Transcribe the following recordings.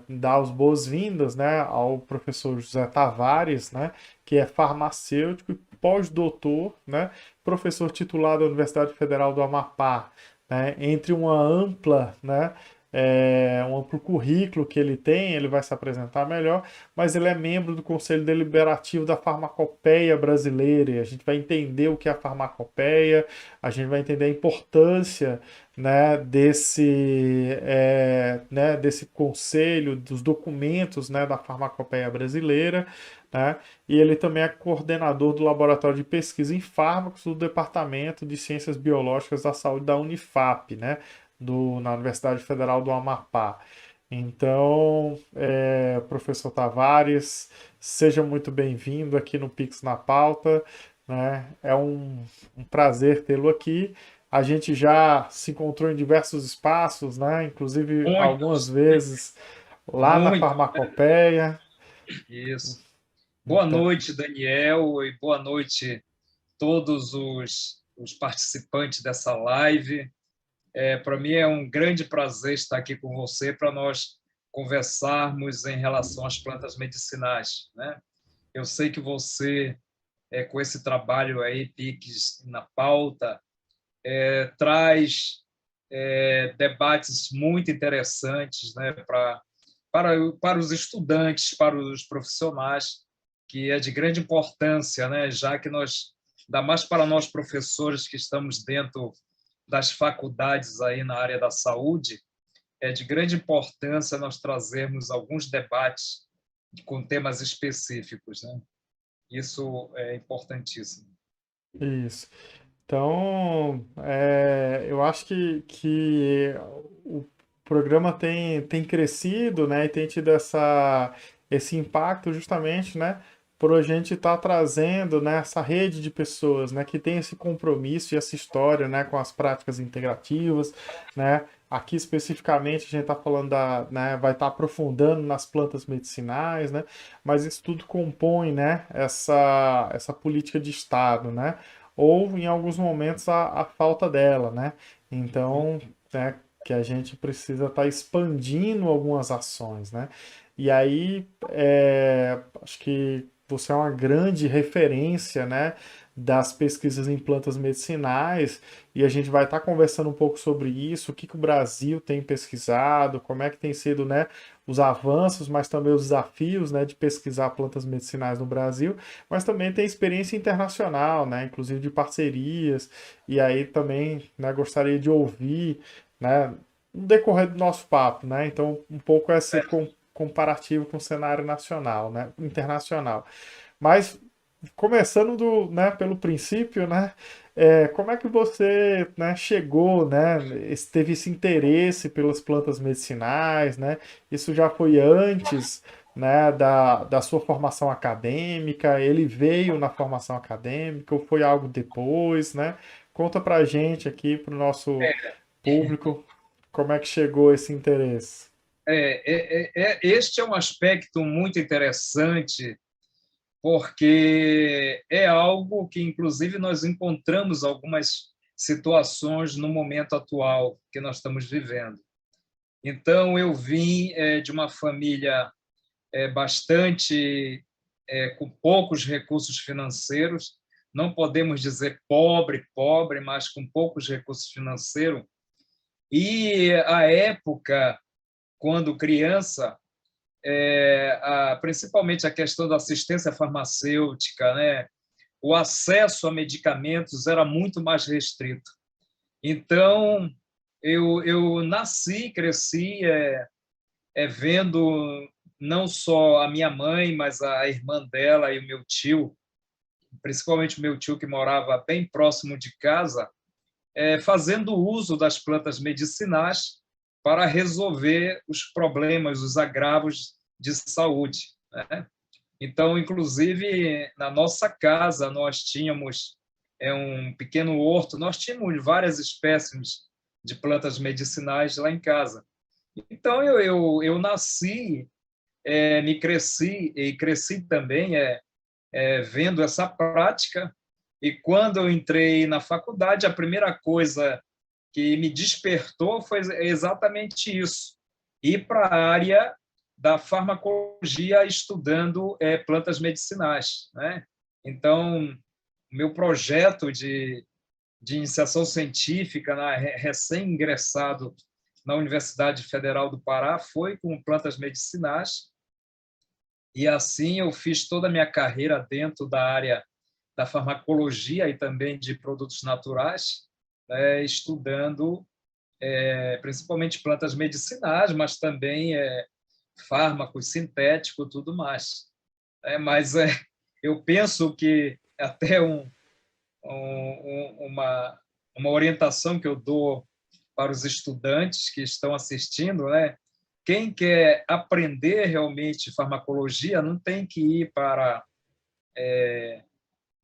dar as boas-vindas, né, ao professor José Tavares, né, que é farmacêutico e pós-doutor, né, professor titular da Universidade Federal do Amapá, né, entre uma ampla, né, um amplo currículo que ele tem, ele vai se apresentar melhor, mas ele é membro do Conselho Deliberativo da Farmacopeia Brasileira, e a gente vai entender o que é a farmacopeia, a gente vai entender a importância, né, desse conselho, dos documentos, né, da farmacopeia brasileira, né, e ele também é coordenador do Laboratório de Pesquisa em Fármacos do Departamento de Ciências Biológicas da Saúde da Unifap, né, na Universidade Federal do Amapá. Então, professor Tavares, seja muito bem-vindo aqui no Pix na Pauta, né? É um prazer tê-lo aqui. A gente já se encontrou em diversos espaços, né? Inclusive algumas Muitos, vezes lá na muito. farmacopeia. Isso. Boa Então, noite, Daniel, e boa noite todos os participantes dessa live. Para mim é um grande prazer estar aqui com você para nós conversarmos em relação às plantas medicinais, né? Eu sei que você, com esse trabalho aí, PIX na pauta, traz debates muito interessantes, né, para os estudantes, para os profissionais, que é de grande importância, né, já que nós, ainda mais para nós professores que estamos dentro das faculdades aí na área da saúde, é de grande importância nós trazermos alguns debates com temas específicos, né? Isso é importantíssimo. isso. Então, eu acho que o programa tem crescido, né, e tem tido esse impacto justamente, né, por a gente estar trazendo, né, essa rede de pessoas, né, que tem esse compromisso e essa história, né, com as práticas integrativas, né. Aqui especificamente a gente está falando né, vai estar aprofundando nas plantas medicinais, né, mas isso tudo compõe, né, essa política de Estado, né, ou em alguns momentos a falta dela, né? Então, né, que a gente precisa estar expandindo algumas ações, né? E aí, acho que você é uma grande referência, né, das pesquisas em plantas medicinais, e a gente vai estar conversando um pouco sobre isso, o que que o Brasil tem pesquisado, como é que tem sido, né, os avanços, mas também os desafios, né, de pesquisar plantas medicinais no Brasil, mas também tem experiência internacional, né, inclusive de parcerias, e aí também, né, gostaria de ouvir, né, no decorrer do nosso papo, né, então um pouco esse comparativo com o cenário nacional, né, internacional. Mas começando pelo princípio, né, como é que você, né, chegou, né, teve esse interesse pelas plantas medicinais, né? Isso já foi antes, né, da sua formação acadêmica? Ele veio na formação acadêmica ou foi algo depois, né? Conta pra gente aqui, pro nosso público, como é que chegou esse interesse. Este é um aspecto muito interessante, porque é algo que, inclusive, nós encontramos algumas situações no momento atual que nós estamos vivendo. Então, eu vim de uma família bastante com poucos recursos financeiros, não podemos dizer pobre, pobre, mas com poucos recursos financeiros. E a época, quando criança, principalmente a questão da assistência farmacêutica, né? O acesso a medicamentos era muito mais restrito. Então, eu nasci, cresci vendo não só a minha mãe, mas a irmã dela e o meu tio, principalmente o meu tio que morava bem próximo de casa, fazendo uso das plantas medicinais para resolver os problemas, os agravos de saúde, né? Então, inclusive, na nossa casa, nós tínhamos um pequeno horto, nós tínhamos várias espécies de plantas medicinais lá em casa. Então, eu nasci, me cresci, e cresci também vendo essa prática, e quando eu entrei na faculdade, a primeira coisa que me despertou foi exatamente isso, ir para a área da farmacologia estudando plantas medicinais, né? Então, meu projeto de iniciação científica, né, recém-ingressado na Universidade Federal do Pará, foi com plantas medicinais, e assim eu fiz toda a minha carreira dentro da área da farmacologia e também de produtos naturais, né, estudando principalmente plantas medicinais, mas também fármacos sintéticos, tudo mais. Mas eu penso que até uma orientação que eu dou para os estudantes que estão assistindo, né? Quem quer aprender realmente farmacologia não tem que ir para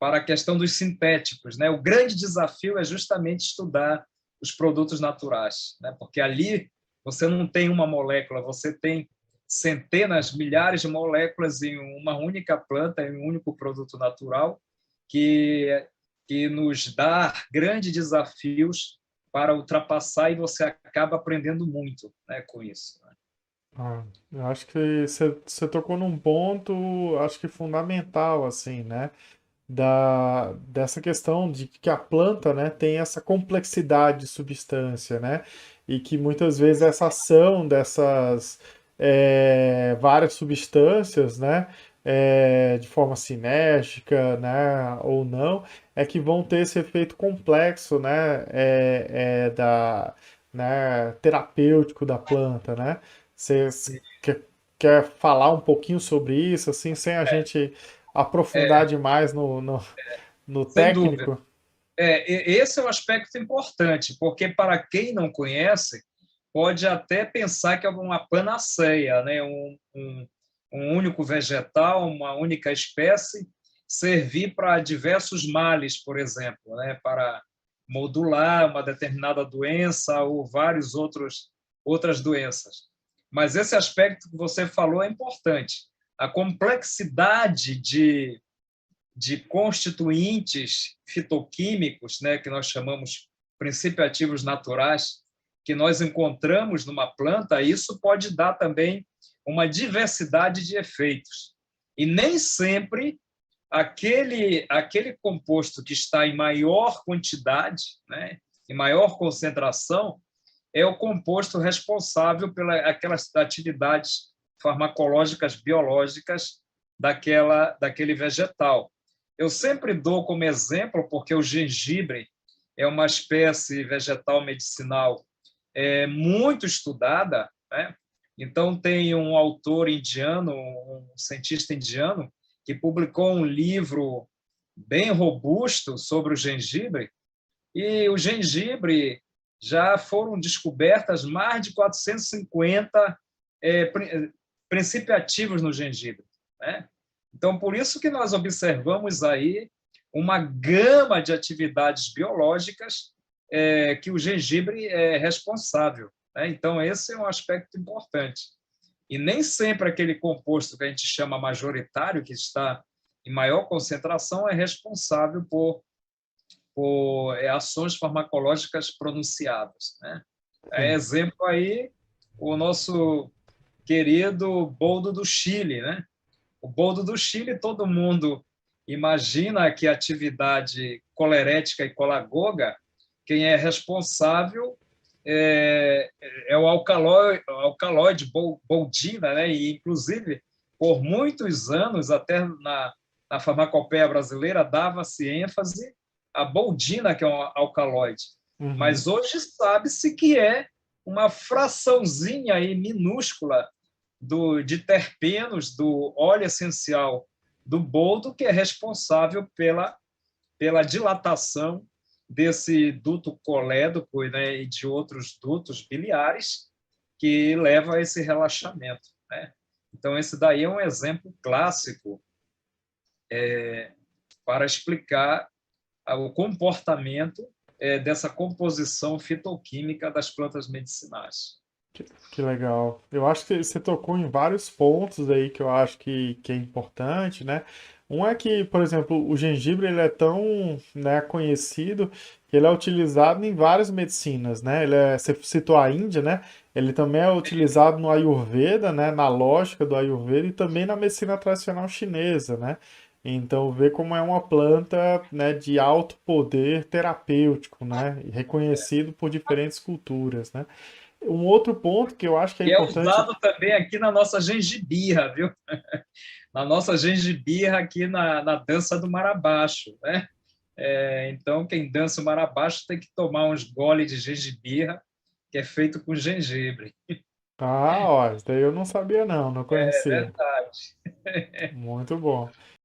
a questão dos sintéticos, né? O grande desafio é justamente estudar os produtos naturais, né? Porque ali você não tem uma molécula, você tem centenas, milhares de moléculas em uma única planta, em um único produto natural, que, que nos dá grandes desafios para ultrapassar, e você acaba aprendendo muito, né, com isso. Né? Ah, eu acho que você tocou num ponto, acho que fundamental, assim, né? Dessa questão de que a planta, né, tem essa complexidade de substância, né? E que muitas vezes essa ação dessas várias substâncias, né, de forma sinérgica, né, ou não, é que vão ter esse efeito complexo, né, né, terapêutico da planta, né? Você quer falar um pouquinho sobre isso, assim, sem a gente aprofundar É, demais no sem dúvida. técnico? Esse é um aspecto importante, porque para quem não conhece, pode até pensar que é uma panaceia, né? Um único vegetal, uma única espécie, servir para diversos males, por exemplo, né? Para modular uma determinada doença ou vários outras doenças. Mas esse aspecto que você falou é importante. A complexidade de constituintes fitoquímicos, né, que nós chamamos princípios ativos naturais, que nós encontramos numa planta, isso pode dar também uma diversidade de efeitos. E nem sempre aquele composto que está em maior quantidade, né, em maior concentração, é o composto responsável pelas aquelas atividades farmacológicas biológicas daquele vegetal. Eu sempre dou como exemplo, porque o gengibre é uma espécie vegetal medicinal muito estudada, né? Então, tem um autor indiano, um cientista indiano, que publicou um livro bem robusto sobre o gengibre, e o gengibre já foram descobertas mais de 450 princípios ativos no gengibre, né? Então, por isso que nós observamos aí uma gama de atividades biológicas que o gengibre é responsável, né? Então, esse é um aspecto importante. E nem sempre aquele composto que a gente chama majoritário, que está em maior concentração, é responsável por ações farmacológicas pronunciadas, né? Sim. Exemplo aí, o nosso querido boldo do Chile, né? O boldo do Chile, todo mundo imagina que a atividade colerética e colagoga, quem é responsável é, é o alcaloide boldina, né? E, inclusive, por muitos anos, até na farmacopeia brasileira, dava-se ênfase à boldina, que é um alcaloide. Uhum. Mas hoje sabe-se que é uma fraçãozinha aí minúscula de terpenos do óleo essencial do boldo, que é responsável pela dilatação desse duto colédoco, né, e de outros dutos biliares, que leva a esse relaxamento, né? Então, esse daí é um exemplo clássico para explicar o comportamento dessa composição fitoquímica das plantas medicinais. Que legal. Eu acho que você tocou em vários pontos aí que eu acho que é importante, né? Um é que, por exemplo, o gengibre ele é tão, né, conhecido que ele é utilizado em várias medicinas, né? Você citou a Índia, né? Ele também é utilizado no Ayurveda, né? Na lógica do Ayurveda e também na medicina tradicional chinesa, né? Então, vê como é uma planta, né, de alto poder terapêutico, né? E reconhecido por diferentes culturas, né? Um outro ponto que eu acho que é E é importante. usado também aqui na nossa gengibirra, viu? Na nossa gengibirra aqui na dança do Marabaixo, né? Então, quem dança o Marabaixo tem que tomar uns goles de gengibirra, que é feito com gengibre. Ah, ó, isso daí eu não sabia não, não É conhecia. verdade. Muito bom.